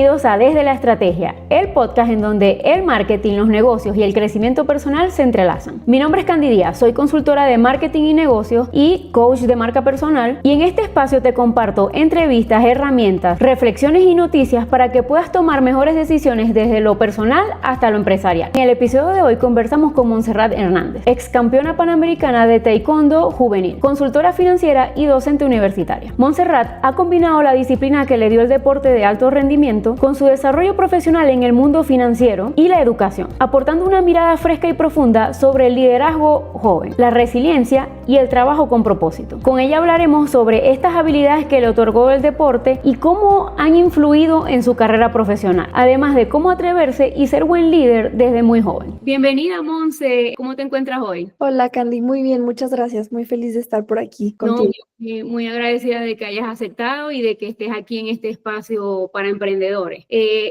Bienvenidos a Desde la Estrategia, el podcast en donde el marketing, los negocios y el crecimiento personal se entrelazan. Mi nombre es Candy Díaz, soy consultora de marketing y negocios y coach de marca personal, y en este espacio te comparto entrevistas, herramientas, reflexiones y noticias para que puedas tomar mejores decisiones desde lo personal hasta lo empresarial. En el episodio de hoy conversamos con Montserrat Hernández, ex campeona panamericana de taekwondo juvenil, consultora financiera y docente universitaria. Montserrat ha combinado la disciplina que le dio el deporte de alto rendimiento con su desarrollo profesional en el mundo financiero y la educación, aportando una mirada fresca y profunda sobre el liderazgo joven, la resiliencia y el trabajo con propósito. Con ella hablaremos sobre estas habilidades que le otorgó el deporte y cómo han influido en su carrera profesional, además de cómo atreverse y ser buen líder desde muy joven. Bienvenida, Monse. ¿Cómo te encuentras hoy? Hola, Candy, muy bien, muchas gracias. Muy feliz de estar por aquí contigo. Muy agradecida de que hayas aceptado y de que estés aquí en este espacio para emprendedores.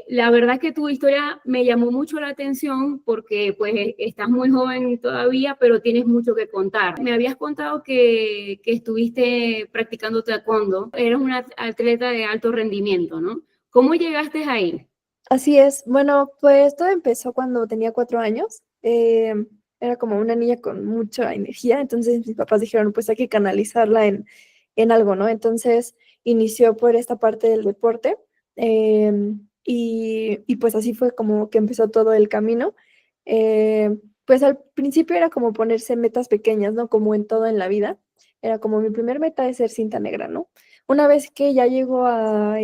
La verdad es que tu historia me llamó mucho la atención porque pues estás muy joven todavía, pero tienes mucho que contar. Me habías contado que estuviste practicando taekwondo. Eres una atleta de alto rendimiento, ¿no? ¿Cómo llegaste ahí? Así es. Bueno, pues todo empezó cuando tenía 4 años. Era como una niña con mucha energía, entonces mis papás dijeron, pues hay que canalizarla en algo, ¿no? Entonces inició por esta parte del deporte, y pues así fue como que empezó todo el camino. Pues al principio era como ponerse metas pequeñas, ¿no? Como en todo en la vida. Era como mi primer meta es ser cinta negra, ¿no? Una vez que ya llego a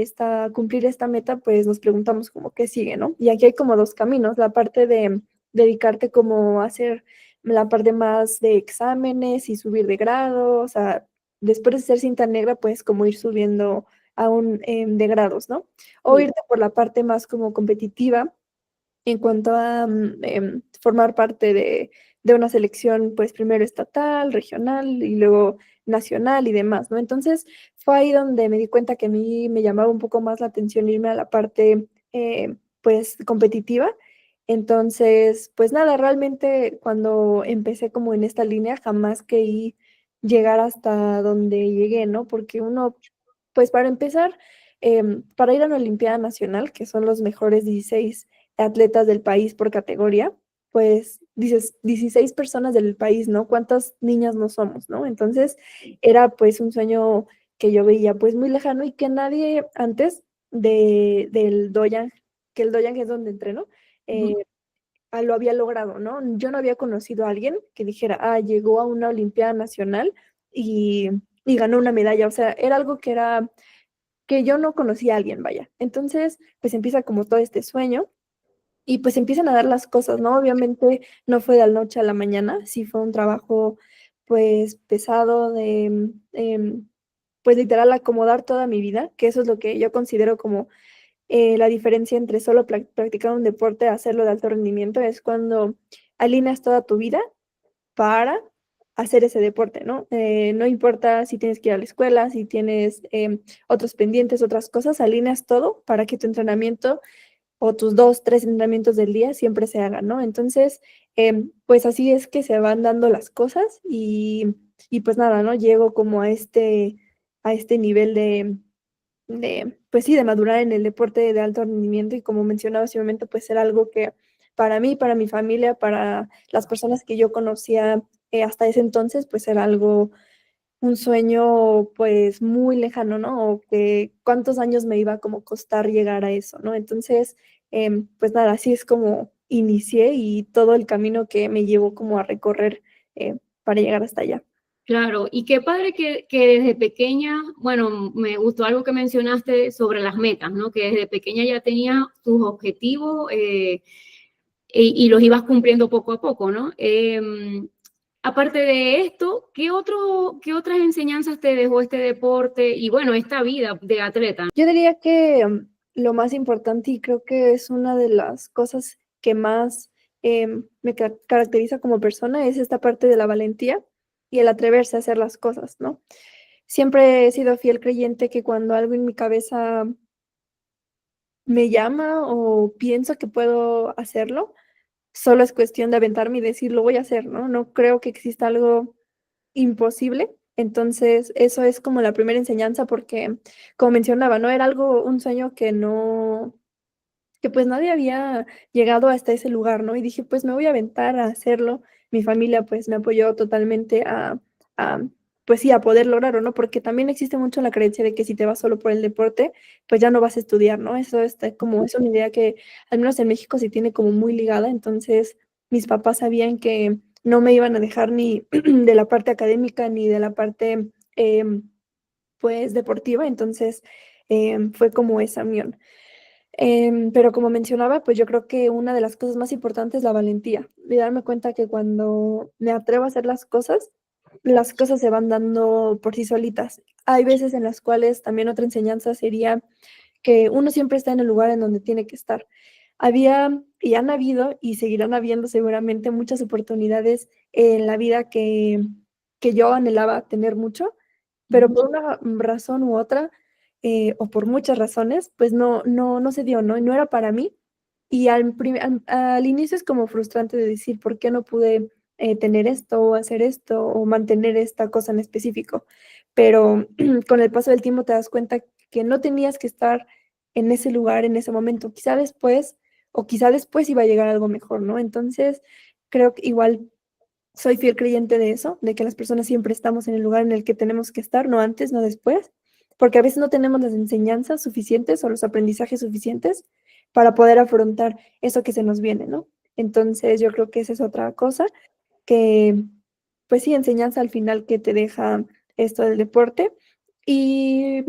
cumplir esta meta, pues nos preguntamos como qué sigue, ¿no? Y aquí hay como dos caminos, la parte de dedicarte como a hacer la parte más de exámenes y subir de grado, o sea, después de ser cinta negra, pues como ir subiendo aún de grados, ¿no? O Sí. irte por la parte más como competitiva en cuanto a formar parte de una selección, pues primero estatal, regional y luego nacional y demás, ¿no? Entonces fue ahí donde me di cuenta que a mí me llamaba un poco más la atención irme a la parte, pues, competitiva. Entonces, pues nada, realmente cuando empecé como en esta línea, jamás creí llegar hasta donde llegué, ¿no? Porque uno, pues para empezar, para ir a una Olimpiada Nacional, que son los mejores 16 atletas del país por categoría, pues dices 16 personas del país, ¿no? ¿Cuántas niñas no somos, no? Entonces era pues un sueño que yo veía pues muy lejano y que nadie antes del Doyan, que el Doyan es donde entreno, Ujú. lo había logrado, ¿no? Yo no había conocido a alguien que dijera, llegó a una Olimpiada Nacional y, y ganó una medalla, o sea, era algo que yo no conocía a alguien, vaya. Entonces, pues empieza como todo este sueño. Y pues empiezan a dar las cosas, ¿no? Obviamente no fue de la noche a la mañana, sí fue un trabajo pues pesado de, pues literal acomodar toda mi vida, que eso es lo que yo considero como la diferencia entre solo practicar un deporte a hacerlo de alto rendimiento, es cuando alineas toda tu vida para hacer ese deporte, ¿no? No importa si tienes que ir a la escuela, si tienes otros pendientes, otras cosas, alineas todo para que tu entrenamiento o tus 2, 3 entrenamientos del día siempre se hagan, ¿no? Entonces, pues así es que se van dando las cosas y pues nada, ¿no? Llego como a este nivel pues sí, de madurar en el deporte de alto rendimiento y como mencionaba hace un momento, pues era algo que para mí, para mi familia, para las personas que yo conocía hasta ese entonces, pues era algo, un sueño pues muy lejano, ¿no? O que cuántos años me iba como costar llegar a eso, ¿no? Entonces, pues nada, así es como inicié y todo el camino que me llevó como a recorrer para llegar hasta allá. Claro, y qué padre que desde pequeña, bueno, me gustó algo que mencionaste sobre las metas, ¿no? Que desde pequeña ya tenías tus objetivos y los ibas cumpliendo poco a poco, ¿no? Aparte de esto, ¿qué otras enseñanzas te dejó este deporte y bueno, esta vida de atleta? Yo diría que lo más importante y creo que es una de las cosas que más me caracteriza como persona es esta parte de la valentía y el atreverse a hacer las cosas, ¿no? Siempre he sido fiel creyente que cuando algo en mi cabeza me llama o pienso que puedo hacerlo, solo es cuestión de aventarme y decir, lo voy a hacer, ¿no? No creo que exista algo imposible. Entonces, eso es como la primera enseñanza porque, como mencionaba, ¿no? Era algo, un sueño que no, que pues nadie había llegado hasta ese lugar, ¿no? Y dije, pues me voy a aventar a hacerlo. Mi familia pues me apoyó totalmente a, pues sí, a poder lograrlo, ¿no? Porque también existe mucho la creencia de que si te vas solo por el deporte, pues ya no vas a estudiar, ¿no? Eso está como, es una idea que al menos en México se tiene como muy ligada. Entonces mis papás sabían que no me iban a dejar ni de la parte académica ni de la parte, pues, deportiva. Entonces fue como esa unión. Pero como mencionaba, pues yo creo que una de las cosas más importantes es la valentía, de darme cuenta que cuando me atrevo a hacer las cosas se van dando por sí solitas. Hay veces en las cuales también otra enseñanza sería que uno siempre está en el lugar en donde tiene que estar. Había y han habido y seguirán habiendo seguramente muchas oportunidades en la vida que yo anhelaba tener mucho, pero por una razón u otra, o por muchas razones, pues no se dio, ¿no? Y no era para mí. Y al inicio es como frustrante de decir: "¿Por qué no pude, tener esto, o hacer esto, o mantener esta cosa en específico?". Pero con el paso del tiempo te das cuenta que no tenías que estar en ese lugar, en ese momento. Quizá después, o quizá después iba a llegar algo mejor, ¿no? Entonces, creo que igual soy fiel creyente de eso, de que las personas siempre estamos en el lugar en el que tenemos que estar, no antes, no después, porque a veces no tenemos las enseñanzas suficientes o los aprendizajes suficientes para poder afrontar eso que se nos viene, ¿no? Entonces, yo creo que esa es otra cosa que, pues sí, enseñanza al final que te deja esto del deporte. Y,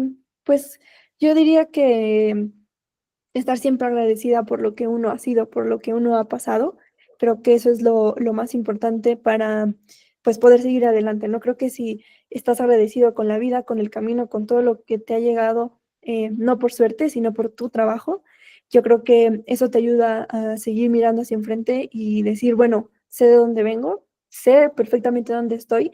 pues, yo diría que estar siempre agradecida por lo que uno ha sido, por lo que uno ha pasado. Creo que eso es lo más importante para, pues, poder seguir adelante, ¿no? Creo que si estás agradecido con la vida, con el camino, con todo lo que te ha llegado, no por suerte, sino por tu trabajo, yo creo que eso te ayuda a seguir mirando hacia enfrente y decir: "Bueno, sé de dónde vengo, sé perfectamente dónde estoy,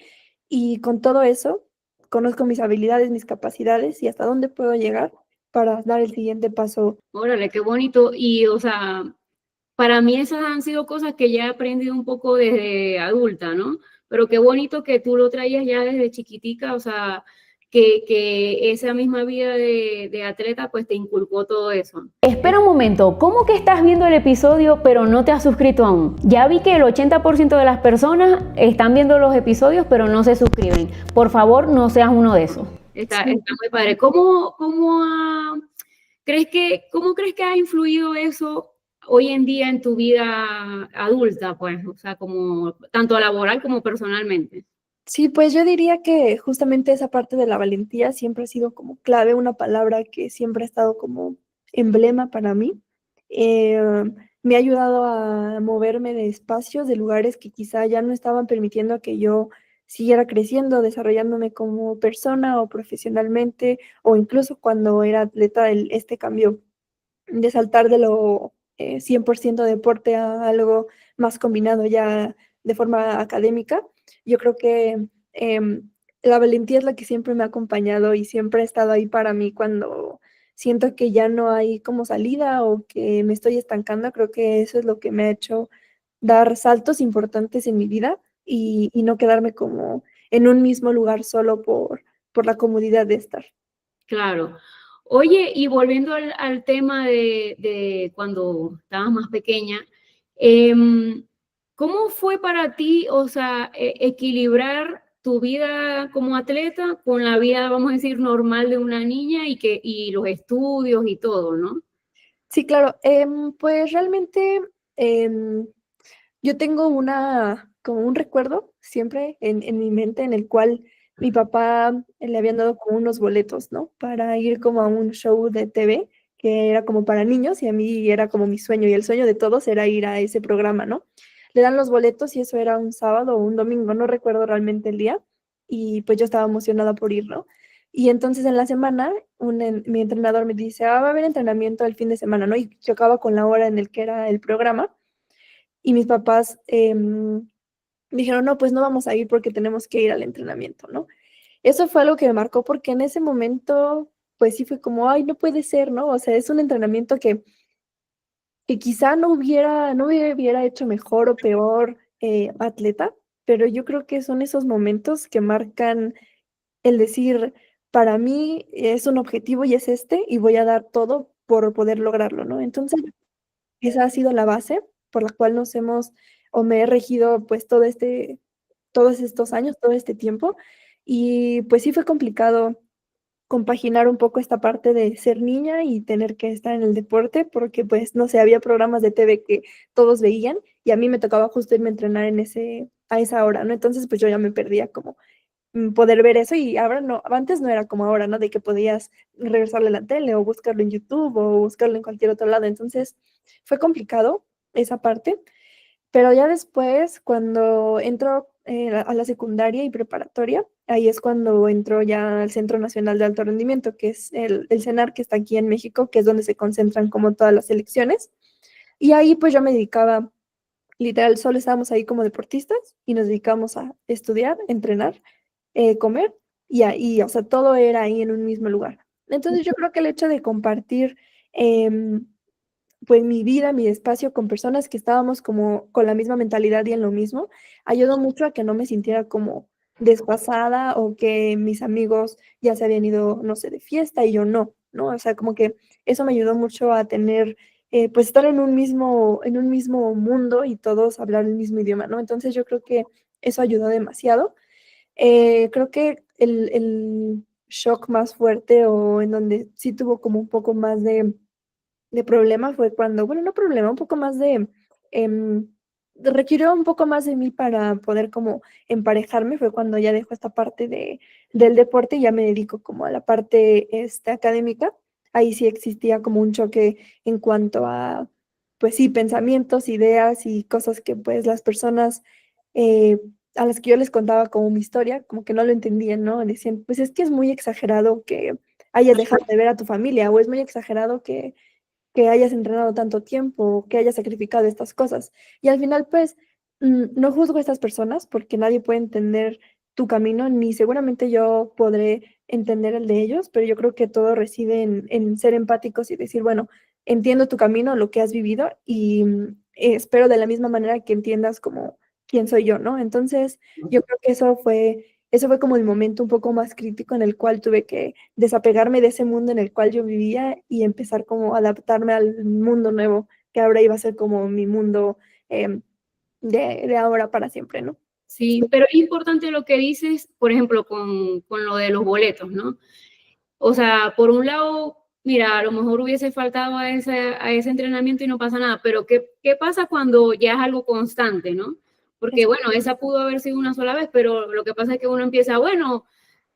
y con todo eso, conozco mis habilidades, mis capacidades y hasta dónde puedo llegar para dar el siguiente paso". Órale, qué bonito. Y, o sea, para mí esas han sido cosas que ya he aprendido un poco desde adulta, ¿no? Pero qué bonito que tú lo traías ya desde chiquitica, o sea, que esa misma vida de atleta pues te inculcó todo eso. Espera un momento, ¿cómo que estás viendo el episodio pero no te has suscrito aún? Ya vi que el 80% de las personas están viendo los episodios pero no se suscriben. Por favor, no seas uno de esos. Está Sí. muy padre. ¿Cómo crees que ha influido eso hoy en día en tu vida adulta, pues? O sea, como tanto laboral como personalmente. Sí, pues yo diría que justamente esa parte de la valentía siempre ha sido como clave, una palabra que siempre ha estado como emblema para mí. Me ha ayudado a moverme de espacios, de lugares que quizá ya no estaban permitiendo que yo siguiera creciendo, desarrollándome como persona o profesionalmente, o incluso cuando era atleta, este cambio de saltar de lo 100% deporte a algo más combinado ya de forma académica. Yo creo que la valentía es la que siempre me ha acompañado y siempre ha estado ahí para mí cuando siento que ya no hay como salida o que me estoy estancando. Creo que eso es lo que me ha hecho dar saltos importantes en mi vida y no quedarme como en un mismo lugar solo por la comodidad de estar. Claro. Oye, y volviendo al tema de cuando estabas más pequeña, em, ¿cómo fue para ti, o sea, equilibrar tu vida como atleta con la vida, vamos a decir, normal de una niña y los estudios y todo, ¿no? Sí, claro. Pues realmente, em, yo tengo como un recuerdo siempre en mi mente en el cual mi papá le habían dado como unos boletos, ¿no? Para ir como a un show de TV que era como para niños y a mí era como mi sueño y el sueño de todos era ir a ese programa, ¿no? Le dan los boletos y eso era un sábado o un domingo, no recuerdo realmente el día, y pues yo estaba emocionada por ir, ¿no? Y entonces en la semana mi entrenador me dice: "Ah, va a haber entrenamiento el fin de semana", ¿no? Y chocaba con la hora en el que era el programa. Y mis papás, dijeron: "No, pues no vamos a ir porque tenemos que ir al entrenamiento", ¿no? Eso fue algo que me marcó porque en ese momento, pues sí fue como: "Ay, no puede ser", ¿no? O sea, es un entrenamiento que quizá no hubiera hecho mejor o peor, atleta, pero yo creo que son esos momentos que marcan el decir: "Para mí es un objetivo y es este, y voy a dar todo por poder lograrlo", ¿no? Entonces esa ha sido la base por la cual nos hemos, o me he regido pues todos estos años, todo este tiempo. Y pues sí fue complicado compaginar un poco esta parte de ser niña y tener que estar en el deporte, porque pues no sé, había programas de TV que todos veían y a mí me tocaba justo irme a entrenar a esa hora, ¿no? Entonces pues yo ya me perdía como poder ver eso y ahora no, antes no era como ahora, ¿no? De que podías regresarle a la tele o buscarlo en YouTube o buscarlo en cualquier otro lado. Entonces fue complicado esa parte, pero ya después, cuando entro a la secundaria y preparatoria, ahí es cuando entro ya al Centro Nacional de Alto Rendimiento, que es el CENAR que está aquí en México, que es donde se concentran como todas las selecciones. Y ahí pues yo me dedicaba, literal, solo estábamos ahí como deportistas y nos dedicamos a estudiar, entrenar, comer y ahí, o sea, todo era ahí en un mismo lugar. Entonces yo creo que el hecho de compartir em, pues mi vida, mi espacio con personas que estábamos como con la misma mentalidad y en lo mismo, ayudó mucho a que no me sintiera como desfasada o que mis amigos ya se habían ido, no sé, de fiesta y yo no, ¿no? O sea, como que eso me ayudó mucho a tener, pues estar en un mismo mundo y todos hablar el mismo idioma, ¿no? Entonces yo creo que eso ayudó demasiado. Creo que el shock más fuerte o en donde sí tuvo como un poco más de problema fue cuando, bueno, no problema, un poco más em, requirió un poco más de mí para poder como emparejarme, fue cuando ya dejo esta parte del deporte y ya me dedico como a la parte académica. Ahí sí existía como un choque en cuanto a, pues sí, pensamientos, ideas y cosas que pues las personas eh, a las que yo les contaba como mi historia, como que no lo entendían, ¿no? Decían, pues es que es muy exagerado que hayas dejado de ver a tu familia o es muy exagerado que hayas entrenado tanto tiempo, que hayas sacrificado estas cosas. Y al final, pues, no juzgo a estas personas porque nadie puede entender tu camino, ni seguramente yo podré entender el de ellos, pero yo creo que todo reside en ser empáticos y decir, bueno, entiendo tu camino, lo que has vivido y espero de la misma manera que entiendas como quién soy yo, ¿no? Entonces, yo creo que eso fue como el momento un poco más crítico en el cual tuve que desapegarme de ese mundo en el cual yo vivía y empezar como a adaptarme al mundo nuevo, que ahora iba a ser como mi mundo em, de ahora para siempre, ¿no? Sí, pero es importante lo que dices, por ejemplo, con lo de los boletos, ¿no? O sea, por un lado, mira, a lo mejor hubiese faltado a ese entrenamiento y no pasa nada, pero ¿qué pasa cuando ya es algo constante, ¿no? Porque Es- bueno, esa pudo haber sido una sola vez, pero lo que pasa es que uno empieza, bueno,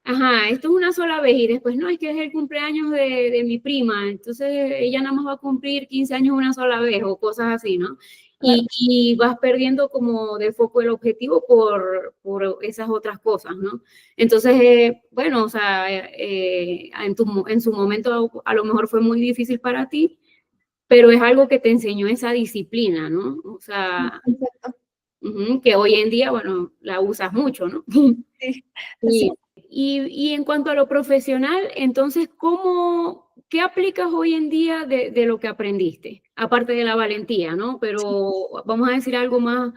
ajá, esto es una sola vez y después no, es que es el cumpleaños de mi prima, entonces ella nada más va a cumplir 15 años una sola vez o cosas así, ¿no? claro. Y vas perdiendo como de foco el objetivo por esas otras cosas, ¿no? Entonces, bueno, o sea, en su momento a lo mejor fue muy difícil para ti, pero es algo que te enseñó esa disciplina, ¿no? O sea, Exacto. que hoy en día, bueno, la usas mucho, ¿no? Sí, así. Sí. Y en cuanto a lo profesional, entonces, qué aplicas hoy en día de lo que aprendiste? Aparte de la valentía, ¿no? Pero vamos a decir algo más,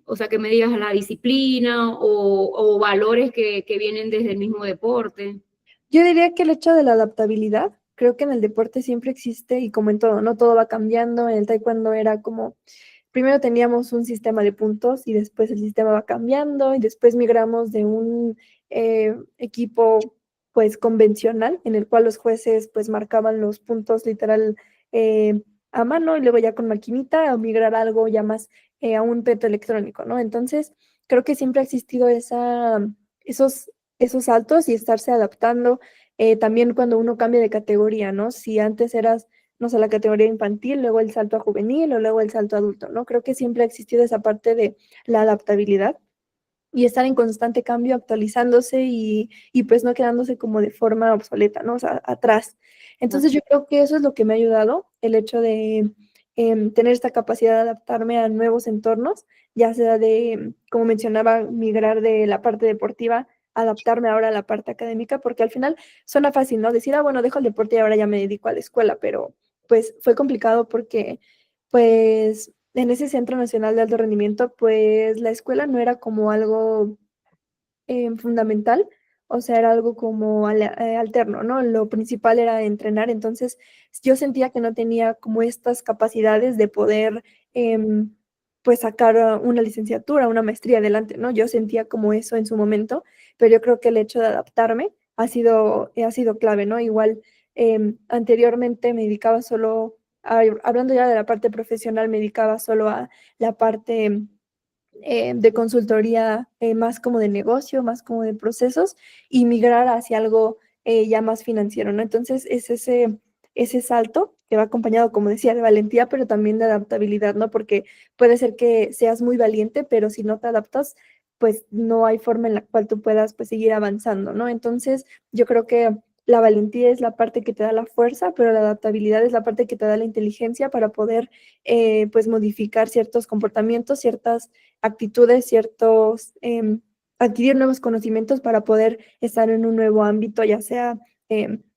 o sea, que me digas la disciplina o valores que vienen desde el mismo deporte. Yo diría que el hecho de la adaptabilidad, creo que en el deporte siempre existe y como en todo, ¿no? Todo va cambiando. En el taekwondo era como, primero teníamos un sistema de puntos y después el sistema va cambiando y después migramos de un equipo pues convencional en el cual los jueces pues marcaban los puntos literal eh, a mano y luego ya con maquinita a migrar a algo ya más a un peto electrónico, ¿no? Entonces, creo que siempre ha existido esos saltos y estarse adaptando. También cuando uno cambia de categoría, ¿no? Si antes eras, no sé, la categoría infantil, luego el salto a juvenil o luego el salto a adulto, ¿no? Creo que siempre ha existido esa parte de la adaptabilidad y estar en constante cambio, actualizándose y pues no quedándose como de forma obsoleta, ¿no? O sea, atrás. Entonces yo creo que eso es lo que me ha ayudado, el hecho de tener esta capacidad de adaptarme a nuevos entornos, ya sea de, como mencionaba, migrar de la parte deportiva, adaptarme ahora a la parte académica, porque al final suena fácil, ¿no? Decir, ah, bueno, dejo el deporte y ahora ya me dedico a la escuela, pero pues fue complicado porque pues en ese Centro Nacional de Alto Rendimiento, pues la escuela no era como algo fundamental, o sea, era algo como alterno, ¿no? Lo principal era entrenar, entonces yo sentía que no tenía como estas capacidades de poder, pues, sacar una licenciatura, una maestría adelante, ¿no? Yo sentía como eso en su momento, pero yo creo que el hecho de adaptarme ha sido clave, ¿no? Igual, anteriormente me dedicaba solo hablando ya de la parte profesional, me dedicaba solo a la parte de consultoría, más como de negocio, más como de procesos, y migrar hacia algo ya más financiero, ¿no? Entonces, es ese salto que va acompañado, como decía, de valentía, pero también de adaptabilidad, ¿no? Porque puede ser que seas muy valiente, pero si no te adaptas, pues no hay forma en la cual tú puedas, pues, seguir avanzando, ¿no? Entonces, yo creo que la valentía es la parte que te da la fuerza, pero la adaptabilidad es la parte que te da la inteligencia para poder, pues, modificar ciertos comportamientos, ciertas actitudes, ciertos, adquirir nuevos conocimientos para poder estar en un nuevo ámbito, ya sea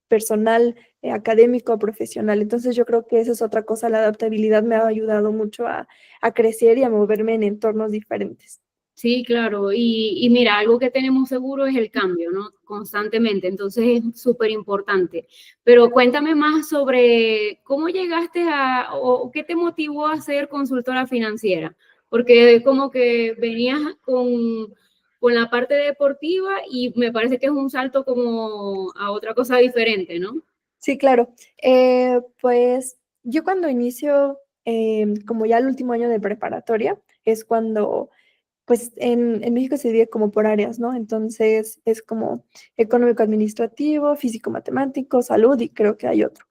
personal, académico, profesional. Entonces yo creo que esa es otra cosa, la adaptabilidad me ha ayudado mucho a crecer y a moverme en entornos diferentes. Sí, claro. Y mira, algo que tenemos seguro es el cambio, ¿no? Constantemente. Entonces es súper importante. Pero cuéntame más sobre cómo llegaste o qué te motivó a ser consultora financiera. Porque como que venías con la parte deportiva y me parece que es un salto como a otra cosa diferente, ¿no? Sí, claro. Pues yo cuando inicio, como ya el último año de preparatoria, es cuando pues en México se divide como por áreas, ¿no? Entonces es como económico administrativo, físico matemático, salud y creo que hay otro.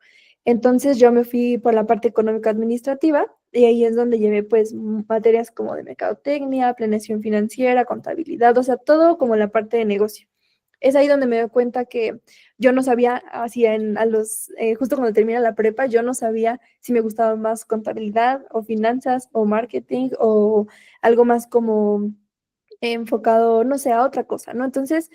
Entonces yo me fui por la parte económico administrativa y ahí es donde llevé pues materias como de mercadotecnia, planeación financiera, contabilidad, o sea, todo como la parte de negocio. Es ahí donde me doy cuenta que yo no sabía, así justo cuando termina la prepa, yo no sabía si me gustaba más contabilidad o finanzas o marketing o algo más como enfocado, no sé, a otra cosa, ¿no? Entonces,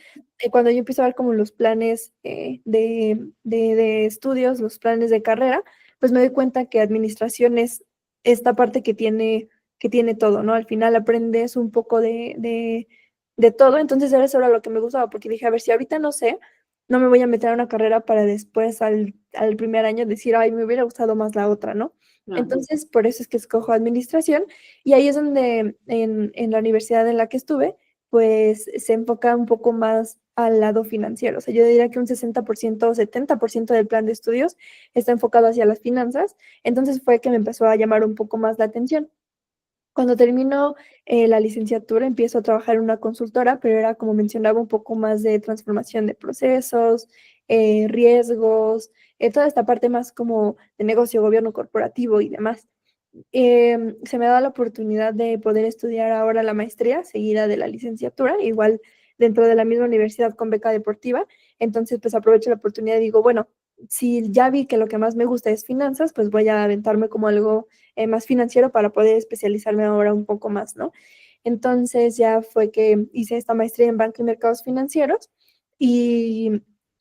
cuando yo empiezo a ver como los planes de estudios, los planes de carrera, pues me doy cuenta que administración es esta parte que tiene todo, ¿no? Al final aprendes un poco de todo, entonces era eso era lo que me gustaba, porque dije, a ver, si ahorita no sé, no me voy a meter a una carrera para después al primer año decir, ay, me hubiera gustado más la otra, ¿no? Claro. Entonces, por eso es que escojo administración y ahí es donde en la universidad en la que estuve, pues se enfoca un poco más al lado financiero. O sea, yo diría que un 60% o 70% del plan de estudios está enfocado hacia las finanzas. Entonces fue que me empezó a llamar un poco más la atención. Cuando termino la licenciatura, empiezo a trabajar en una consultora, pero era, como mencionaba, un poco más de transformación de procesos, riesgos, toda esta parte más como de negocio, gobierno corporativo y demás. Se me da la oportunidad de poder estudiar ahora la maestría seguida de la licenciatura, igual dentro de la misma universidad con beca deportiva. Entonces, pues aprovecho la oportunidad y digo, bueno, si ya vi que lo que más me gusta es finanzas, pues voy a aventarme como algo más financiero para poder especializarme ahora un poco más, ¿no? Entonces ya fue que hice esta maestría en banca y mercados financieros y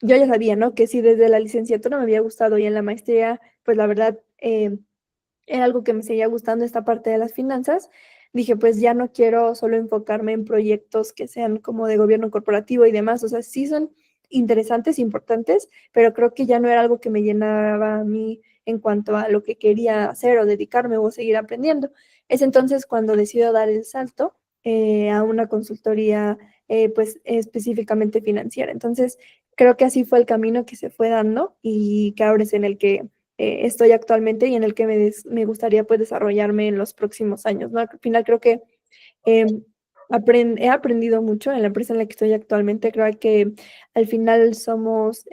yo ya sabía, ¿no? Que si desde la licenciatura me había gustado y en la maestría, pues la verdad, era algo que me seguía gustando esta parte de las finanzas. Dije, pues ya no quiero solo enfocarme en proyectos que sean como de gobierno corporativo y demás. O sea, sí son interesantes, importantes, pero creo que ya no era algo que me llenaba a mí en cuanto a lo que quería hacer o dedicarme o seguir aprendiendo. Es entonces cuando decido dar el salto a una consultoría, pues específicamente financiera. Entonces, creo que así fue el camino que se fue dando y que ahora es en el que estoy actualmente y en el que me gustaría pues desarrollarme en los próximos años, ¿no? Al final creo que eh, he aprendido mucho en la empresa en la que estoy actualmente. Creo que al final somos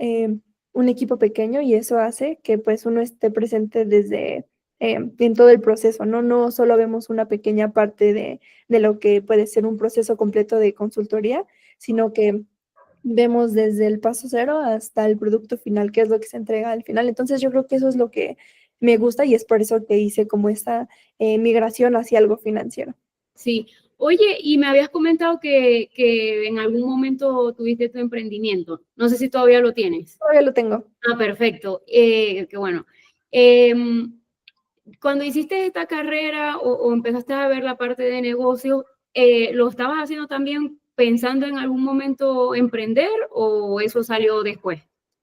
un equipo pequeño y eso hace que pues uno esté presente desde en todo el proceso, ¿no? No solo vemos una pequeña parte de lo que puede ser un proceso completo de consultoría, sino que vemos desde el paso cero hasta el producto final, que es lo que se entrega al final. Entonces yo creo que eso es lo que me gusta y es por eso que hice como esta migración hacia algo financiero. Sí. Oye, y me habías comentado que en algún momento tuviste tu emprendimiento. No sé si todavía lo tienes. Todavía lo tengo. Ah, perfecto. Qué bueno. Em, Cuando hiciste esta carrera o empezaste a ver la parte de negocio, ¿lo estabas haciendo también pensando en algún momento emprender o eso salió después?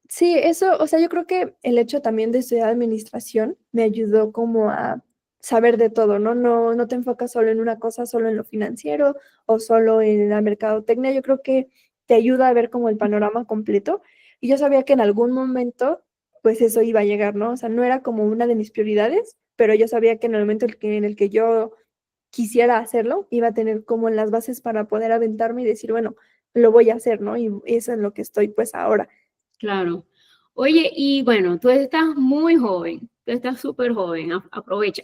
Sí, eso, o sea, yo creo que el hecho también de estudiar administración me ayudó como a saber de todo, ¿no? No te enfocas solo en una cosa, solo en lo financiero o solo en la mercadotecnia. Yo creo que te ayuda a ver como el panorama completo. Y yo sabía que en algún momento, pues eso iba a llegar, ¿no? O sea, no era como una de mis prioridades, pero yo sabía que en el momento en el que yo quisiera hacerlo, iba a tener como las bases para poder aventarme y decir, bueno, lo voy a hacer, ¿no? Y eso es en lo que estoy pues ahora. Claro. Oye, y bueno, tú estás muy joven, tú estás súper joven, aprovecha.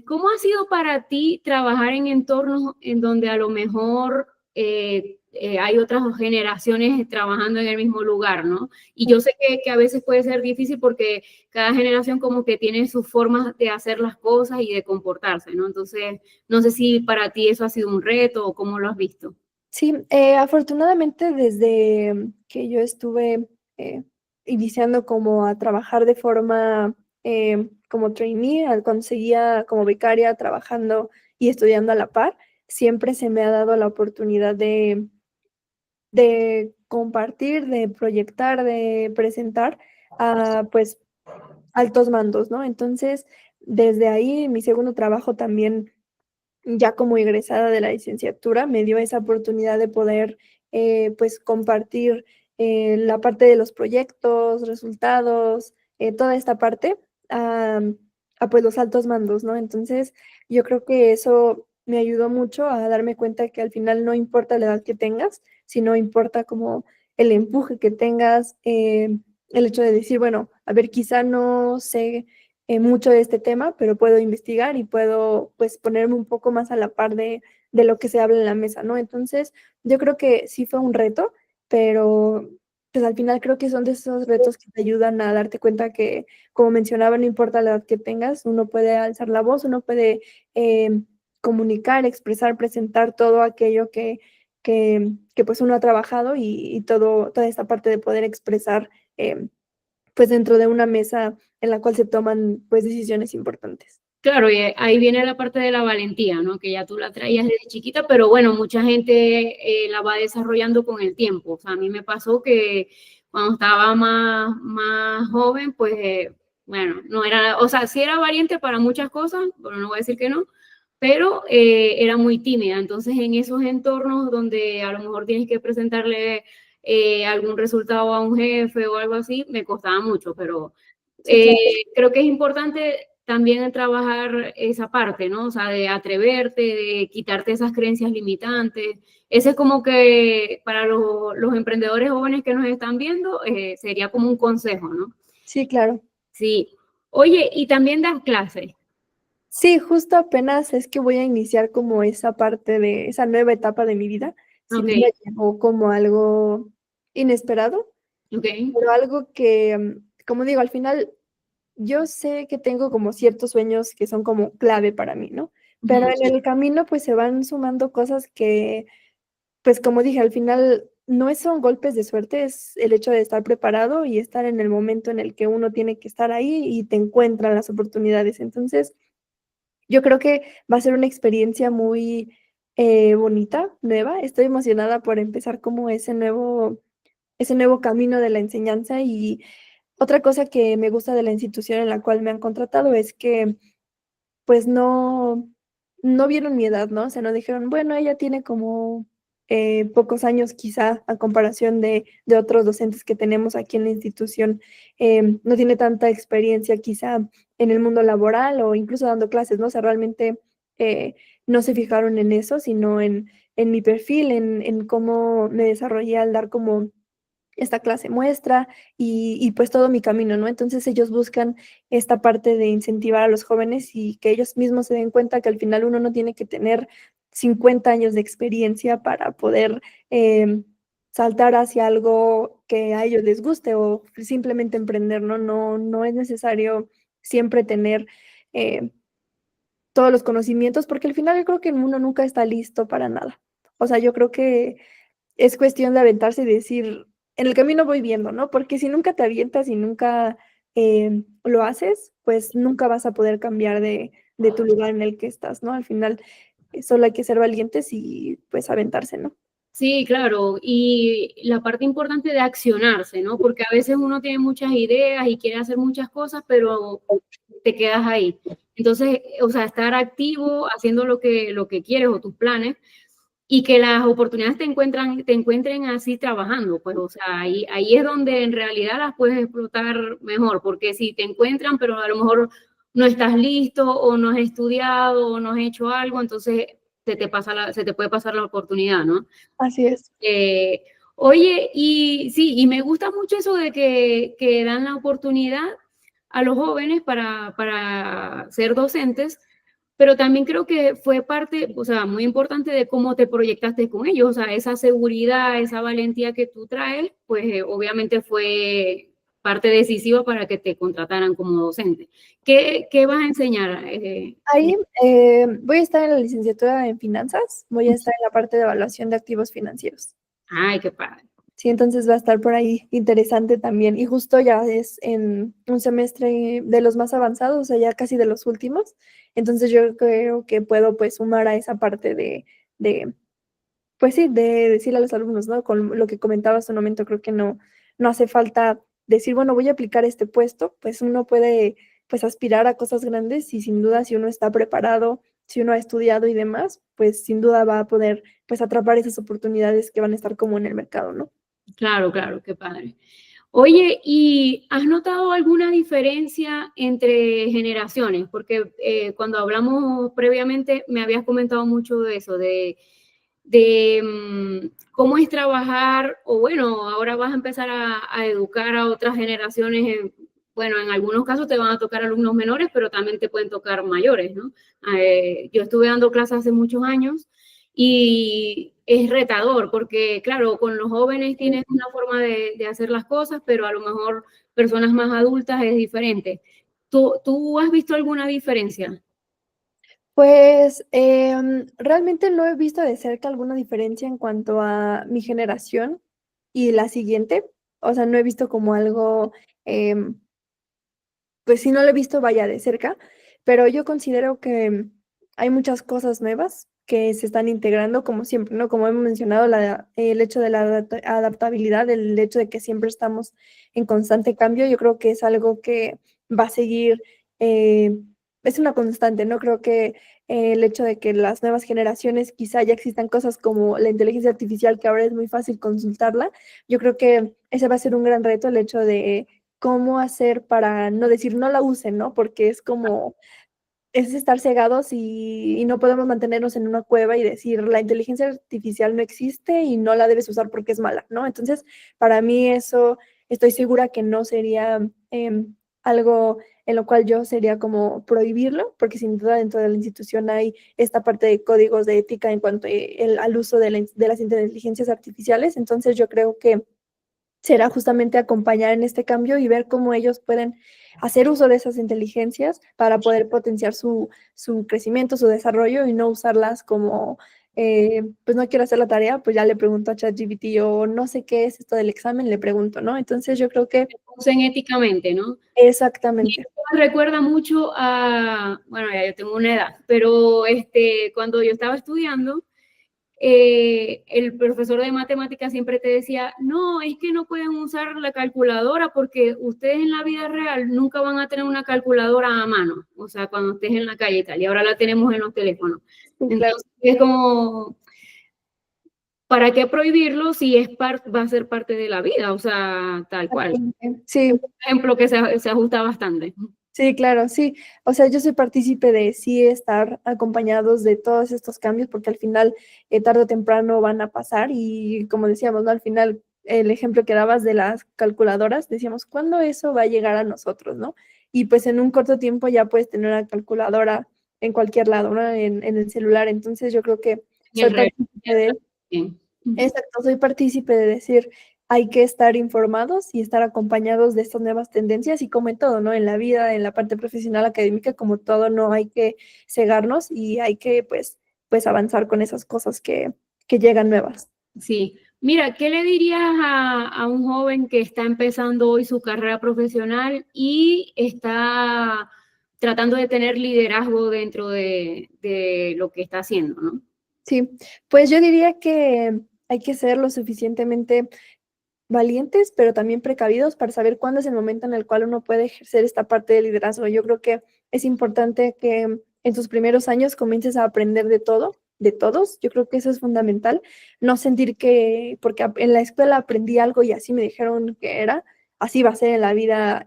¿Cómo ha sido para ti trabajar en entornos en donde a lo mejor hay otras generaciones trabajando en el mismo lugar, ¿no? Y yo sé que a veces puede ser difícil porque cada generación como que tiene sus formas de hacer las cosas y de comportarse, ¿no? Entonces, no sé si para ti eso ha sido un reto o cómo lo has visto. Sí, afortunadamente desde que yo estuve, iniciando como a trabajar de forma, como trainee, cuando seguía como becaria trabajando y estudiando a la par, siempre se me ha dado la oportunidad de compartir, de proyectar, de presentar a, pues, altos mandos, ¿no? Entonces, desde ahí, mi segundo trabajo también ya como egresada de la licenciatura, me dio esa oportunidad de poder, pues, compartir, la parte de los proyectos, resultados, toda esta parte, am, pues, los altos mandos, ¿no? Entonces, yo creo que eso me ayudó mucho a darme cuenta que al final no importa la edad que tengas, sino importa como el empuje que tengas, el hecho de decir, bueno, a ver, quizá no sé mucho de este tema, pero puedo investigar y puedo, pues, ponerme un poco más a la par de lo que se habla en la mesa, ¿no? Entonces, yo creo que sí fue un reto, pero, pues, al final creo que son de esos retos que te ayudan a darte cuenta que, como mencionaba, no importa la edad que tengas, uno puede alzar la voz, uno puede, comunicar, expresar, presentar todo aquello que, pues, uno ha trabajado y toda esta parte de poder expresar, pues, dentro de una mesa en la cual se toman, pues, decisiones importantes. Claro, y ahí viene la parte de la valentía, ¿no? Que ya tú la traías desde chiquita, pero bueno, mucha gente la va desarrollando con el tiempo. O sea, a mí me pasó que cuando estaba más joven, pues, bueno, no era, o sea, sí era valiente para muchas cosas, pero no voy a decir que no, pero era muy tímida. Entonces, en esos entornos donde a lo mejor tienes que presentarle algún resultado a un jefe o algo así, me costaba mucho, pero Sí, claro. creo que es importante también el trabajar esa parte, ¿no? O sea, de atreverte, de quitarte esas creencias limitantes. Ese es como que para los emprendedores jóvenes que nos están viendo, sería como un consejo, ¿no? Sí, claro. Sí. Oye, y también das clases. Sí, justo apenas es que voy a iniciar como esa parte de esa nueva etapa de mi vida. Si Ok, bien me llegó como algo inesperado, ok. pero algo que, como digo, al final yo sé que tengo como ciertos sueños que son como clave para mí, ¿no? Pero Ujú. en el camino, pues, se van sumando cosas que, pues, como dije, al final son golpes de suerte, es el hecho de estar preparado y estar en el momento en el que uno tiene que estar ahí y te encuentran las oportunidades. Entonces, yo creo que va a ser una experiencia muy, bonita, nueva. Estoy emocionada por empezar como ese nuevo camino de la enseñanza. Y otra cosa que me gusta de la institución en la cual me han contratado es que pues no vieron mi edad, ¿no? O sea, no dijeron: "Bueno, ella tiene como, pocos años, quizá, a comparación de otros docentes que tenemos aquí en la institución, no tiene tanta experiencia, quizá, en el mundo laboral o incluso dando clases", ¿no? O sea, realmente, eh, no se fijaron en eso, sino en mi perfil, en cómo me desarrollé al dar como esta clase muestra y, pues, todo mi camino, ¿no? Entonces, ellos buscan esta parte de incentivar a los jóvenes y que ellos mismos se den cuenta que al final uno no tiene que tener 50 años de experiencia para poder, saltar hacia algo que a ellos les guste o simplemente emprender, ¿no? No es necesario siempre tener, eh, todos los conocimientos, porque al final yo creo que uno nunca está listo para nada. O sea, yo creo que es cuestión de aventarse y decir: "En el camino voy viendo", ¿no? Porque si nunca te avientas y nunca, lo haces, pues nunca vas a poder cambiar de tu lugar en el que estás, ¿no? Al final, solo hay que ser valientes y pues aventarse, ¿no? Sí, claro, y la parte importante de accionarse, ¿no? Porque a veces uno tiene muchas ideas y quiere hacer muchas cosas, pero te quedas ahí. Entonces, o sea, estar activo, haciendo lo que quieres o tus planes, y que las oportunidades te encuentren así trabajando, pues, o sea, ahí es donde en realidad las puedes explotar mejor, porque si te encuentran, pero a lo mejor no estás listo, o no has estudiado, o no has hecho algo, entonces se te puede pasar la oportunidad, ¿no? Así es. Eh, Oye, y sí, y me gusta mucho eso de que dan la oportunidad a los jóvenes para ser docentes, pero también creo que fue parte, o sea, muy importante de cómo te proyectaste con ellos, o sea, esa seguridad, esa valentía que tú traes, pues obviamente fue parte decisiva para que te contrataran como docente. ¿Qué vas a enseñar? Ahí voy a estar en la licenciatura en finanzas, voy a estar en la parte de evaluación de activos financieros. Ay, qué padre. Sí, entonces va a estar por ahí interesante también. Y justo ya es en un semestre de los más avanzados, o sea, ya casi de los últimos. Entonces yo creo que puedo pues sumar a esa parte de pues sí, de decirle a los alumnos, ¿no? Con lo que comentabas hace un momento, creo que no hace falta decir, bueno, voy a aplicar este puesto, pues uno puede pues aspirar a cosas grandes y sin duda si uno está preparado, si uno ha estudiado y demás, pues sin duda va a poder pues atrapar esas oportunidades que van a estar como en el mercado, ¿no? Claro, claro, qué padre. Oye, ¿y has notado alguna diferencia entre generaciones? Porque cuando hablamos previamente me habías comentado mucho de eso, cómo es trabajar, o bueno, ahora vas a empezar a educar a otras generaciones. Bueno, en algunos casos te van a tocar alumnos menores, pero también te pueden tocar mayores, ¿no? Yo estuve dando clases hace muchos años y es retador porque, claro, con los jóvenes tienes una forma de hacer las cosas, pero a lo mejor personas más adultas es diferente. ¿Tú has visto alguna diferencia? Pues realmente no he visto de cerca alguna diferencia en cuanto a mi generación y la siguiente. O sea, no he visto como algo, em, pues sí, no lo he visto vaya de cerca, pero yo considero que hay muchas cosas nuevas que se están integrando, como siempre, ¿no? Como hemos mencionado, el hecho de la adaptabilidad, el hecho de que siempre estamos en constante cambio, yo creo que es algo que va a seguir, eh, es una constante, ¿no? Creo que el hecho de que las nuevas generaciones quizá ya existan cosas como la inteligencia artificial, que ahora es muy fácil consultarla, yo creo que ese va a ser un gran reto, el hecho de cómo hacer para no decir no la usen, ¿no? Porque es como, es estar cegados y no podemos mantenernos en una cueva y decir la inteligencia artificial no existe y no la debes usar porque es mala, ¿no? Entonces, para mí eso estoy segura que no sería algo en lo cual yo sería como prohibirlo, porque sin duda dentro de la institución hay esta parte de códigos de ética en cuanto al uso de las inteligencias artificiales. Entonces, yo creo que será justamente acompañar en este cambio y ver cómo ellos pueden hacer uso de esas inteligencias para poder potenciar su crecimiento, su desarrollo y no usarlas como, pues no quiero hacer la tarea, pues ya le pregunto a ChatGPT o no sé qué es esto del examen, le pregunto, ¿no? Entonces yo creo que Usen éticamente, ¿no? Y exactamente. esto me recuerda mucho a, bueno, ya yo tengo una edad, pero cuando yo estaba estudiando, el profesor de matemáticas siempre te decía, no, es que no pueden usar la calculadora porque ustedes en la vida real nunca van a tener una calculadora a mano, o sea, cuando estés en la calle y tal, y ahora la tenemos en los teléfonos. Sí, claro. Entonces, es como, ¿para qué prohibirlo si va a ser parte de la vida? O sea, tal cual. Sí, Ejemplo que se ajusta bastante. sí, claro, sí. O sea, yo soy partícipe de sí estar acompañados de todos estos cambios, porque al final, tarde o temprano van a pasar y como decíamos, ¿no? Al final, el ejemplo que dabas de las calculadoras, decíamos, ¿cuándo eso va a llegar a nosotros, no? Y pues en un corto tiempo ya puedes tener una calculadora en cualquier lado, ¿no? En el celular. Entonces yo creo que En soy el partícipe de bien. exacto, soy partícipe de decir, hay que estar informados y estar acompañados de estas nuevas tendencias y como en todo, ¿no? En la vida, en la parte profesional, académica, como todo, no hay que cegarnos y hay que, pues avanzar con esas cosas que llegan nuevas. Sí. Mira, ¿qué le dirías a un joven que está empezando hoy su carrera profesional y está tratando de tener liderazgo dentro de lo que está haciendo, ¿no? Sí, pues yo diría que hay que ser lo suficientemente valientes, pero también precavidos para saber cuándo es el momento en el cual uno puede ejercer esta parte de liderazgo. Yo creo que es importante que en tus primeros años comiences a aprender de todo, de todos. Yo creo que eso es fundamental. No sentir que, porque en la escuela aprendí algo y así me dijeron que era, así va a ser en la vida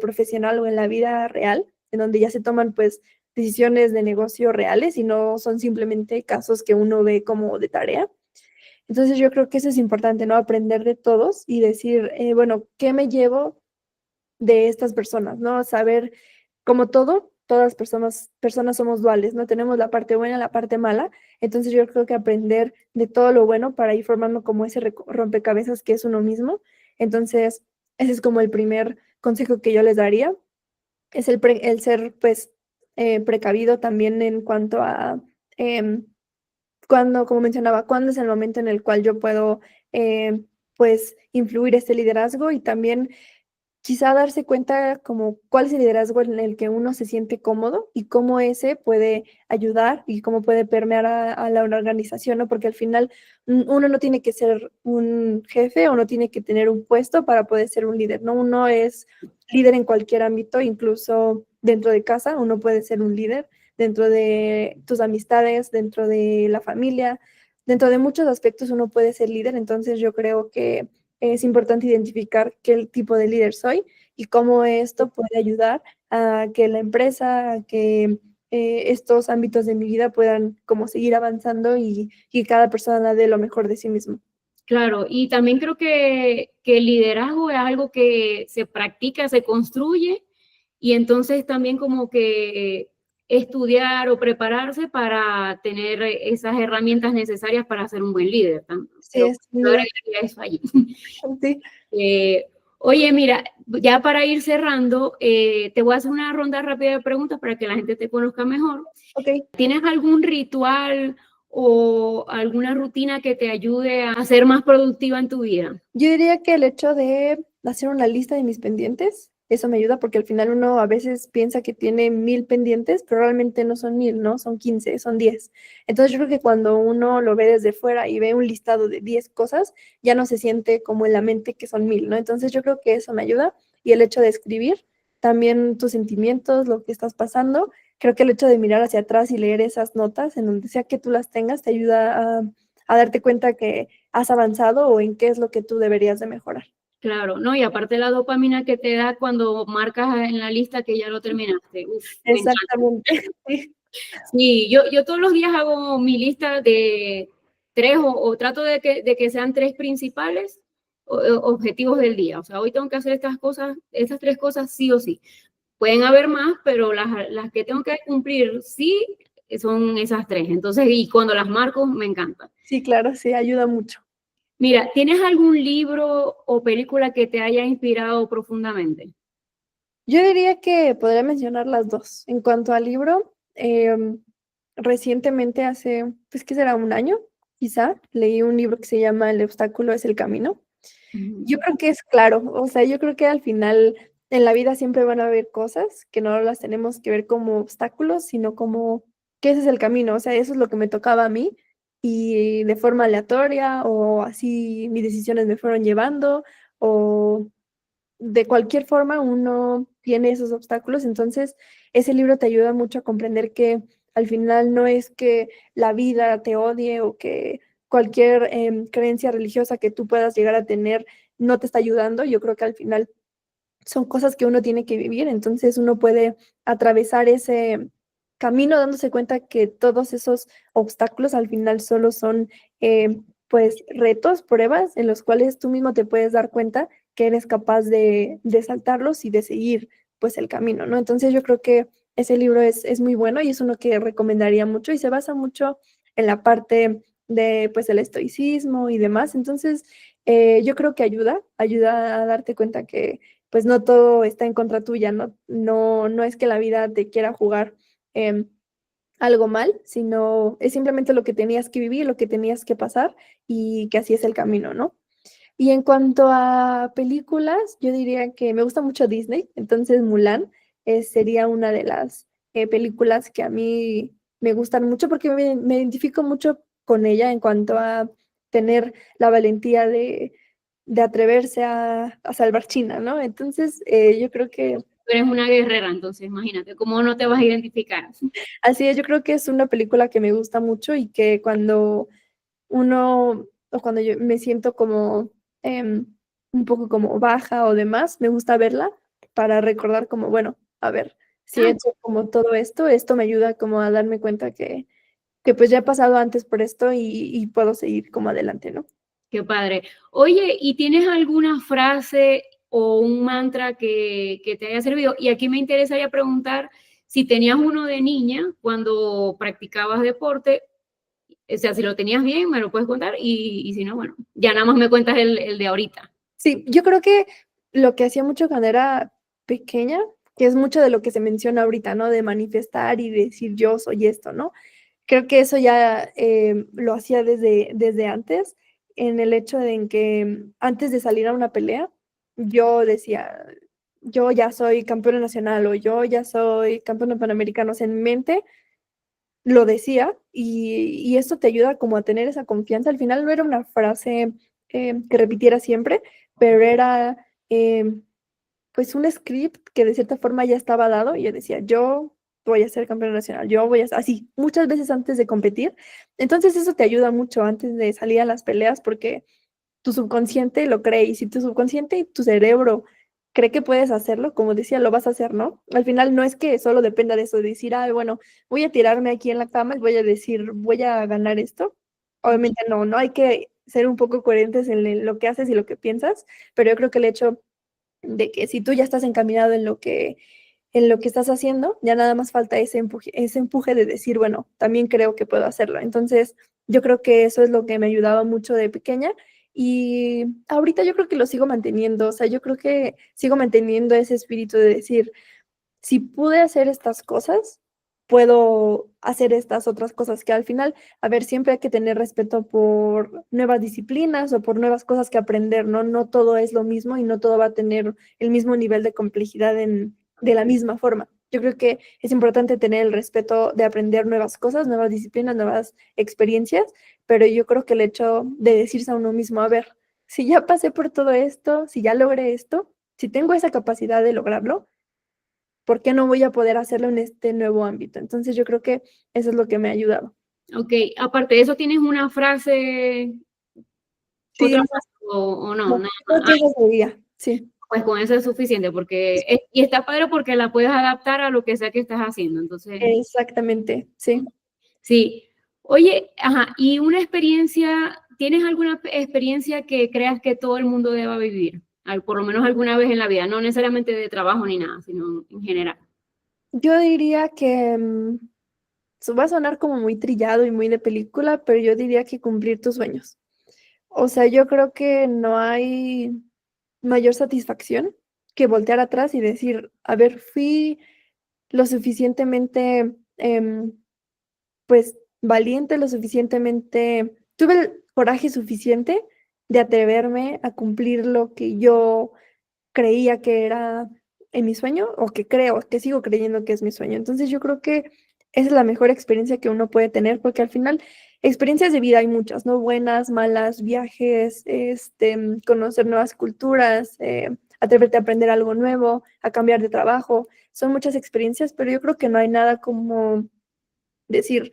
profesional o en la vida real, en donde ya se toman pues decisiones de negocio reales y no son simplemente casos que uno ve como de tarea. Entonces yo creo que eso es importante, ¿no? Aprender de todos y decir, bueno, ¿qué me llevo de estas personas, ¿no? Saber, como todo, todas personas somos duales, ¿no? Tenemos la parte buena y la parte mala. Entonces yo creo que aprender de todo lo bueno para ir formando como ese rompecabezas que es uno mismo. Entonces, ese es como el primer consejo que yo les daría, es el ser, pues, precavido también en cuanto a... em, cuando, como mencionaba, cuándo es el momento en el cual yo puedo, pues, influir este liderazgo y también quizá darse cuenta como cuál es el liderazgo en el que uno se siente cómodo y cómo ese puede ayudar y cómo puede permear a la organización, ¿no? Porque al final uno no tiene que ser un jefe o no tiene que tener un puesto para poder ser un líder, ¿no? Uno es líder en cualquier ámbito, incluso dentro de casa, uno puede ser un líder dentro de tus amistades, dentro de la familia, dentro de muchos aspectos uno puede ser líder, entonces yo creo que es importante identificar qué tipo de líder soy y cómo esto puede ayudar a que la empresa, a que estos ámbitos de mi vida puedan como seguir avanzando y cada persona dé lo mejor de sí mismo. Claro, y también creo que el liderazgo es algo que se practica, se construye, y entonces también como que estudiar o prepararse para tener esas herramientas necesarias para ser un buen líder. Sí, Creo es que muy yo bueno. agregaría eso allí. Sí, Eh, Oye, mira, ya para ir cerrando, te voy a hacer una ronda rápida de preguntas para que la gente te conozca mejor. ok. ¿Tienes algún ritual o alguna rutina que te ayude a ser más productiva en tu vida? Yo diría que el hecho de hacer una lista de mis pendientes, eso me ayuda porque al final uno a veces piensa que tiene 1000 pendientes, pero realmente no son 1000, ¿no? Son 15, son 10. Entonces yo creo que cuando uno lo ve desde fuera y ve un listado de 10 cosas, ya no se siente como en la mente que son 1000, ¿no? Entonces yo creo que eso me ayuda y el hecho de escribir también tus sentimientos, lo que estás pasando, creo que el hecho de mirar hacia atrás y leer esas notas, en donde sea que tú las tengas, te ayuda a darte cuenta que has avanzado o en qué es lo que tú deberías de mejorar. Claro, ¿no? Y aparte la dopamina que te da cuando marcas en la lista que ya lo terminaste. Uf, me encanta. Exactamente. Sí, Sí, yo todos los días hago mi lista de tres o trato de que sean tres principales objetivos del día. O sea, hoy tengo que hacer estas cosas, estas tres cosas sí o sí. Pueden haber más, pero las que tengo que cumplir sí son esas tres. Entonces, y cuando las marco, me encanta. sí, claro, sí, ayuda mucho. Mira, ¿tienes algún libro o película que te haya inspirado profundamente? Yo diría que podría mencionar las dos. En cuanto al libro, recientemente hace, pues, ¿qué será? Un año, quizá, leí un libro que se llama El obstáculo es el camino. Yo creo que es claro, o sea, yo creo que al final en la vida siempre van a haber cosas que no las tenemos que ver como obstáculos, sino como que ese es el camino, o sea, eso es lo que me tocaba a mí y de forma aleatoria o así mis decisiones me fueron llevando o de cualquier forma uno tiene esos obstáculos, entonces ese libro te ayuda mucho a comprender que al final no es que la vida te odie o que cualquier creencia religiosa que tú puedas llegar a tener no te está ayudando. Yo creo que al final son cosas que uno tiene que vivir, entonces uno puede atravesar ese camino dándose cuenta que todos esos obstáculos al final solo son pues retos, pruebas en los cuales tú mismo te puedes dar cuenta que eres capaz de saltarlos y de seguir pues el camino, ¿no? Entonces yo creo que ese libro es muy bueno y es uno que recomendaría mucho y se basa mucho en la parte de pues el estoicismo y demás, entonces yo creo que ayuda a darte cuenta que pues no todo está en contra tuya, no es que la vida te quiera jugar em, algo mal, sino es simplemente lo que tenías que vivir, lo que tenías que pasar y que así es el camino, ¿no? Y en cuanto a películas, yo diría que me gusta mucho Disney, entonces Mulan sería una de las películas que a mí me gustan mucho porque me identifico mucho con ella en cuanto a tener la valentía de atreverse a salvar China, ¿no? Entonces, yo creo que Tú eres una guerrera, entonces imagínate, ¿cómo no te vas a identificar? así es, yo creo que es una película que me gusta mucho y que cuando uno, o cuando yo me siento como em, un poco como baja o demás, me gusta verla para recordar como, bueno, a ver, si he Ah, hecho como todo esto, esto me ayuda como a darme cuenta que pues ya he pasado antes por esto y puedo seguir como adelante, ¿no? qué padre. Oye, ¿y tienes alguna frase o un mantra que te haya servido? Y aquí me interesaría preguntar si tenías uno de niña cuando practicabas deporte, o sea, si lo tenías bien, me lo puedes contar, y si no, bueno, ya nada más me cuentas el de ahorita. Sí, yo creo que lo que hacía mucho cuando era pequeña, que es mucho de lo que se menciona ahorita, ¿no? De manifestar y decir yo soy esto, ¿no? Creo que eso ya, lo hacía desde antes, en el hecho de en que antes de salir a una pelea, yo decía: "Yo ya soy campeona nacional", o "Yo ya soy campeona panamericana", o sea, en mi mente lo decía, y eso te ayuda como a tener esa confianza. Al final no era una frase, que repitiera siempre, pero era, pues, un script que de cierta forma ya estaba dado, y yo decía: "Yo voy a ser campeona nacional, yo voy a", así, muchas veces antes de competir. Entonces, eso te ayuda mucho antes de salir a las peleas, porque tu subconsciente lo cree, y si tu subconsciente y tu cerebro cree que puedes hacerlo, como decía, lo vas a hacer, ¿no? Al final no es que solo dependa de eso, de decir: "Ay, bueno, voy a tirarme aquí en la cama y voy a decir, voy a ganar esto". Obviamente no, no hay que ser un poco coherentes en lo que haces y lo que piensas, pero yo creo que el hecho de que si tú ya estás encaminado en lo que estás haciendo, ya nada más falta ese empuje de decir: "Bueno, también creo que puedo hacerlo". Entonces, yo creo que eso es lo que me ayudaba mucho de pequeña, y ahorita yo creo que lo sigo manteniendo, o sea, yo creo que sigo manteniendo ese espíritu de decir: "Si pude hacer estas cosas, puedo hacer estas otras cosas", que al final, a ver, siempre hay que tener respeto por nuevas disciplinas o por nuevas cosas que aprender, ¿no? No todo es lo mismo y no todo va a tener el mismo nivel de complejidad de la misma forma. Yo creo que es importante tener el respeto de aprender nuevas cosas, nuevas disciplinas, nuevas experiencias, pero yo creo que el hecho de decirse a uno mismo: "A ver, si ya pasé por todo esto, si ya logré esto, si tengo esa capacidad de lograrlo, ¿por qué no voy a poder hacerlo en este nuevo ámbito?". Entonces, yo creo que eso es lo que me ha ayudado. Ok, aparte de eso, ¿tienes una frase, Sí, otra no, frase o no? no, Nada más. creo que eso sería, sí, Pues con eso es suficiente, porque y está padre porque la puedes adaptar a lo que sea que estás haciendo. Entonces, exactamente, sí. sí. Oye, ajá, y una experiencia, ¿tienes alguna experiencia que creas que todo el mundo deba vivir? Por lo menos alguna vez en la vida, no necesariamente de trabajo ni nada, sino en general. Yo diría que, va a sonar como muy trillado y muy de película, pero yo diría que cumplir tus sueños. O sea, yo creo que no hay mayor satisfacción que voltear atrás y decir: "A ver, fui lo suficientemente, pues, valiente, lo suficientemente tuve el coraje suficiente de atreverme a cumplir lo que yo creía que era en mi sueño, o que creo, que sigo creyendo que es mi sueño". Entonces, yo creo que esa es la mejor experiencia que uno puede tener, porque al final experiencias de vida hay muchas, ¿no? Buenas, malas, viajes, conocer nuevas culturas, atreverte a aprender algo nuevo, a cambiar de trabajo. Son muchas experiencias, pero yo creo que no hay nada como decir: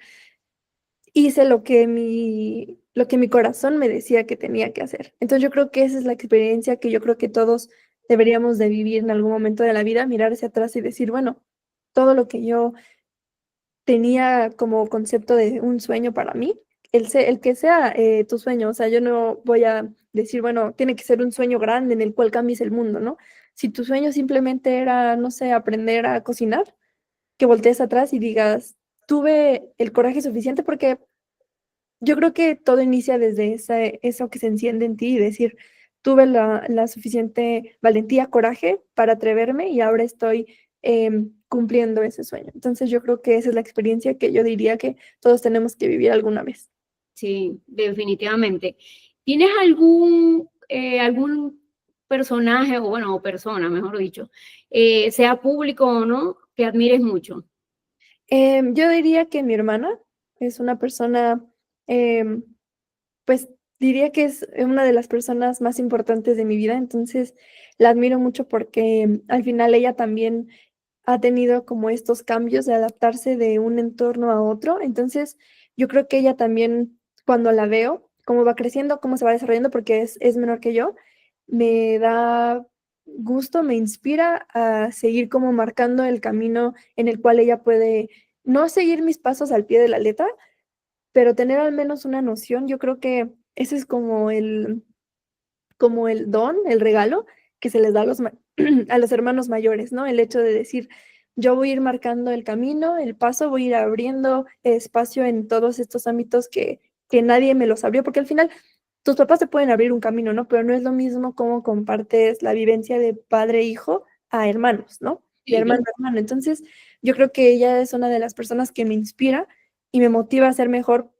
"Hice lo que mi corazón me decía que tenía que hacer". Entonces, yo creo que esa es la experiencia que yo creo que todos deberíamos de vivir en algún momento de la vida, mirar hacia atrás y decir: "Bueno, todo lo que yo tenía como concepto de un sueño para mí, el que sea, tu sueño". O sea, yo no voy a decir: "Bueno, tiene que ser un sueño grande en el cual cambies el mundo", ¿no? Si tu sueño simplemente era, no sé, aprender a cocinar, que voltees atrás y digas: "Tuve el coraje suficiente", porque yo creo que todo inicia desde eso que se enciende en ti y decir: "Tuve la suficiente valentía, coraje para atreverme y ahora estoy, cumpliendo ese sueño". Entonces, yo creo que esa es la experiencia que yo diría que todos tenemos que vivir alguna vez. Sí, definitivamente. ¿Tienes algún personaje, o bueno, o persona, mejor dicho, sea público o no, que admires mucho? Yo diría que mi hermana es una persona, em, pues diría que es una de las personas más importantes de mi vida, entonces la admiro mucho porque al final ella también ha tenido como estos cambios de adaptarse de un entorno a otro. Entonces, yo creo que ella también, cuando la veo, cómo va creciendo, cómo se va desarrollando, porque es menor que yo, me da gusto, me inspira a seguir como marcando el camino en el cual ella puede no seguir mis pasos al pie de la letra, pero tener al menos una noción. Yo creo que ese es como el don, el regalo que se les da a los, a los hermanos mayores, ¿no? El hecho de decir, yo voy a ir marcando el camino, el paso, voy a ir abriendo espacio en todos estos ámbitos que nadie me los abrió, porque al final tus papás te pueden abrir un camino, ¿no? Pero no es lo mismo como compartes la vivencia de padre e hijo a hermanos, ¿no? De Sí, hermano a hermano. Entonces, yo creo que ella es una de las personas que me inspira y me motiva a ser mejor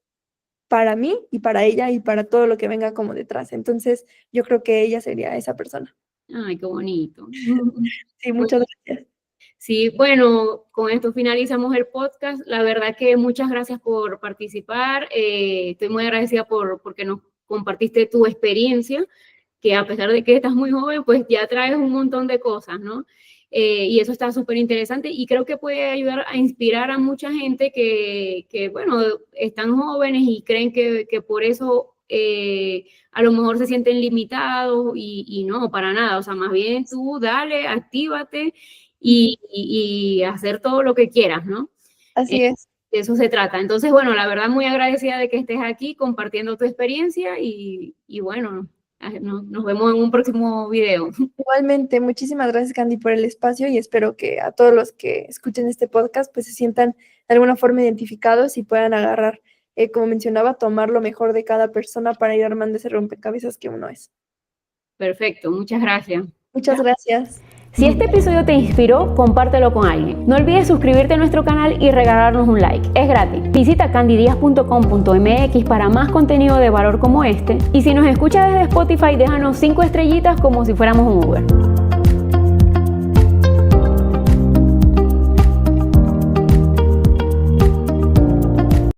para mí y para ella y para todo lo que venga como detrás. Entonces, yo creo que ella sería esa persona. ay, qué bonito. Sí, Pues, muchas gracias. sí, bueno, con esto finalizamos el podcast. La verdad que muchas gracias por participar. Estoy muy agradecida porque nos compartiste tu experiencia, que a pesar de que estás muy joven, pues ya traes un montón de cosas, ¿no? Y eso está súper interesante y creo que puede ayudar a inspirar a mucha gente bueno, están jóvenes y creen que por eso a lo mejor se sienten limitados y no, para nada. O sea, más bien tú dale, actívate y hacer todo lo que quieras, ¿no? Así es. De eso se trata. Entonces, bueno, la verdad muy agradecida de que estés aquí compartiendo tu experiencia y bueno, nos vemos en un próximo video. Igualmente, muchísimas gracias, Candy, por el espacio y espero que a todos los que escuchen este podcast pues se sientan de alguna forma identificados y puedan agarrar, como mencionaba, tomar lo mejor de cada persona para ir armando ese rompecabezas que uno es. Perfecto, muchas gracias. Muchas gracias. Si este episodio te inspiró, compártelo con alguien. No olvides suscribirte a nuestro canal y regalarnos un like. Es gratis. Visita candidias.com.mx para más contenido de valor como este. Y si nos escuchas desde Spotify, déjanos 5 estrellitas como si fuéramos un Uber.